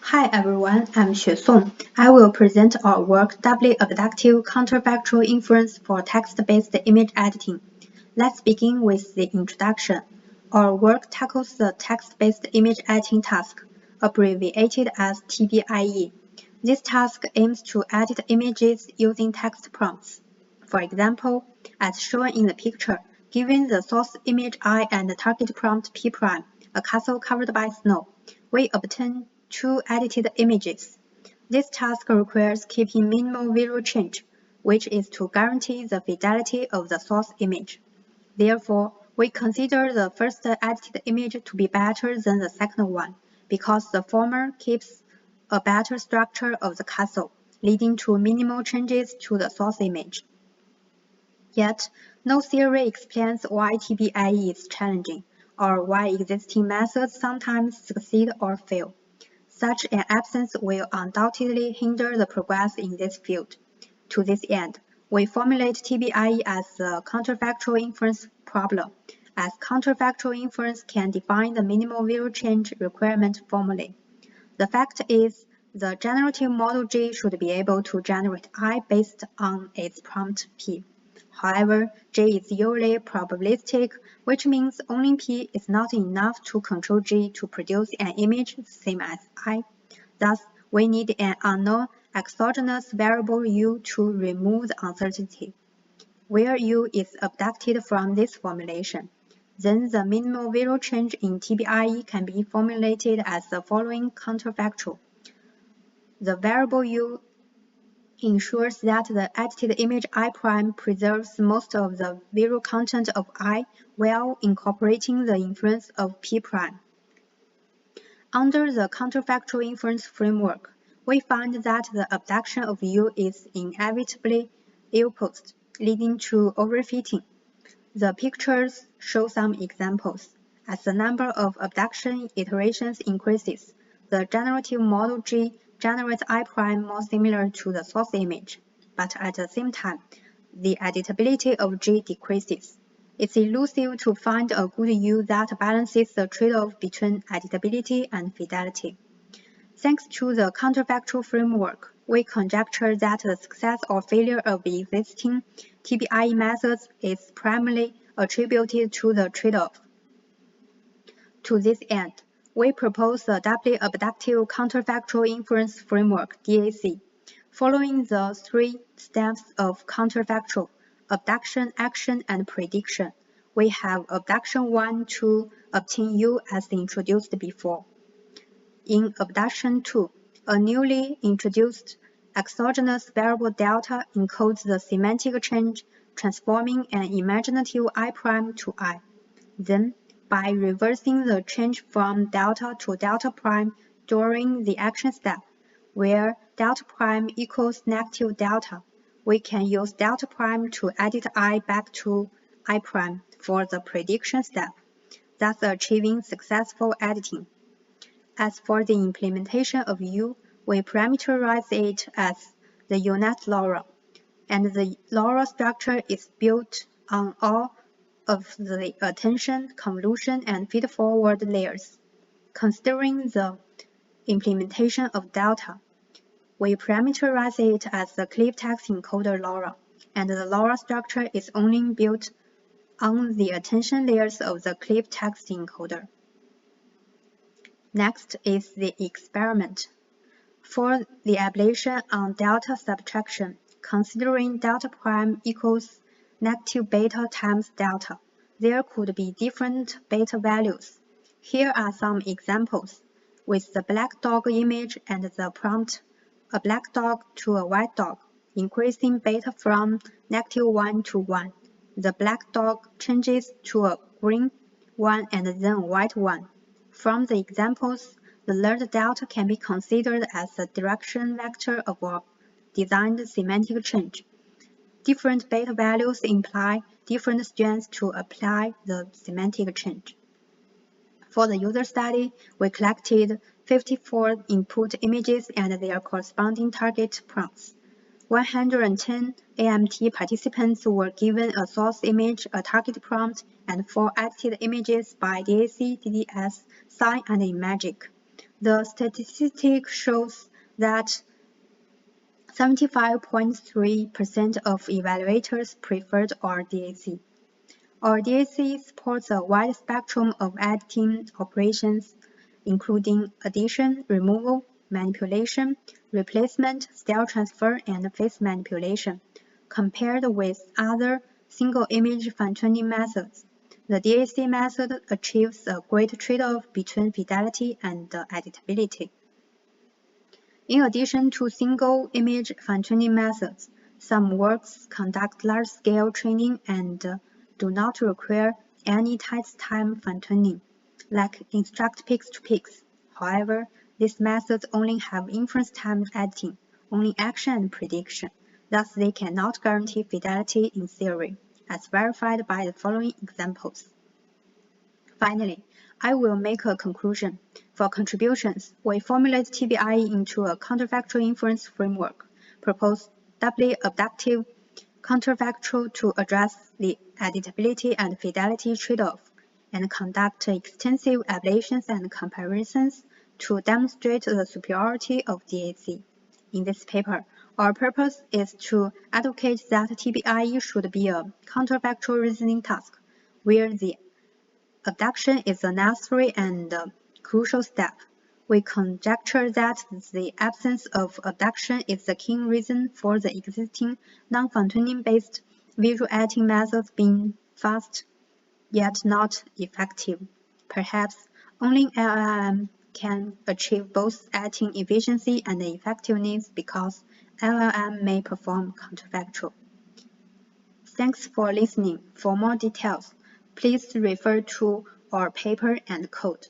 Hi everyone, I'm Xue Song. I will present our work Doubly Abductive Counterfactual Inference for Text-Based Image Editing. Let's begin with the introduction. Our work tackles the text-based image editing task, abbreviated as TBIE. This task aims to edit images using text prompts. For example, as shown in the picture, given the source image I and the target prompt P', a castle covered by snow, we obtain two edited images. This task requires keeping minimal visual change, which is to guarantee the fidelity of the source image. Therefore, we consider the first edited image to be better than the second one, because the former keeps a better structure of the castle, leading to minimal changes to the source image. Yet, no theory explains why TBIE is challenging, or why existing methods sometimes succeed or fail. Such an absence will undoubtedly hinder the progress in this field. To this end, we formulate TBIE as a counterfactual inference problem, as counterfactual inference can define the minimal visual change requirement formally. The fact is, the generative model G should be able to generate I based on its prompt P. However, G is usually probabilistic, which means only P is not enough to control G to produce an image the same as I. Thus, we need an unknown exogenous variable U to remove the uncertainty, where U is abducted from this formulation. Then the minimal visual change in TBIE can be formulated as the following counterfactual. The variable U ensures that the edited image I' preserves most of the visual content of I while incorporating the inference of P'. Under the counterfactual inference framework, we find that the abduction of U is inevitably ill-posed, leading to overfitting. The pictures show some examples. As the number of abduction iterations increases, the generative model G generates I' more similar to the source image, but at the same time, the editability of G decreases. It's elusive to find a good U that balances the trade-off between editability and fidelity. Thanks to the counterfactual framework, we conjecture that the success or failure of existing TBIE methods is primarily attributed to the trade-off. To this end, we propose the Doubly Abductive Counterfactual Inference Framework (DAC). Following the three steps of counterfactual, abduction, action, and prediction, we have abduction 1 to obtain U as introduced before. In abduction 2, a newly introduced exogenous variable delta encodes the semantic change, transforming an imaginative I' to I. Then, by reversing the change from delta to delta prime during the action step, where delta prime equals negative delta, we can use delta prime to edit I back to I' for the prediction step, thus achieving successful editing. As for the implementation of U, we parameterize it as the unit LoRa, and the LoRa structure is built on all of the attention, convolution, and feed-forward layers. Considering the implementation of delta, we parameterize it as the clear text encoder LoRa, and the LoRa structure is only built on the attention layers of the clear text encoder. Next is the experiment. For the ablation on delta subtraction, considering delta prime equals negative beta times delta, there could be different beta values. Here are some examples, with the black dog image and the prompt a black dog to a white dog, increasing beta from -1 to 1. The black dog changes to a green one and then a white one. From the examples, the learned delta can be considered as the direction vector of a designed semantic change. Different beta values imply different strengths to apply the semantic change. For the user study, we collected 54 input images and their corresponding target prompts. 110 AMT participants were given a source image, a target prompt, and 4 edited images by DAC, DDS, Sign, and Imagic. The statistic shows that 75.3% of evaluators preferred RDAC. RDAC supports a wide spectrum of editing operations, including addition, removal, manipulation, replacement, style transfer, and face manipulation. Compared with other single-image fine-tuning methods, the DAC method achieves a great trade-off between fidelity and editability. In addition to single-image fine-tuning methods, some works conduct large-scale training and do not require any test-time fine-tuning, like instruct pix-to-pix. However, these methods only have inference time editing, only action and prediction. Thus, they cannot guarantee fidelity in theory, as verified by the following examples. Finally, I will make a conclusion. For contributions, we formulate TBI into a counterfactual inference framework, propose doubly abductive counterfactual to address the editability and fidelity trade-off, and conduct extensive ablations and comparisons to demonstrate the superiority of DAC. In this paper, our purpose is to advocate that TBI should be a counterfactual reasoning task, where the abduction is a necessary and crucial step. We conjecture that the absence of abduction is the key reason for the existing non-fine-tuning-based visual editing methods being fast yet not effective. Perhaps only LLM can achieve both editing efficiency and effectiveness because LLM may perform counterfactual. Thanks for listening. For more details, please refer to our paper and code.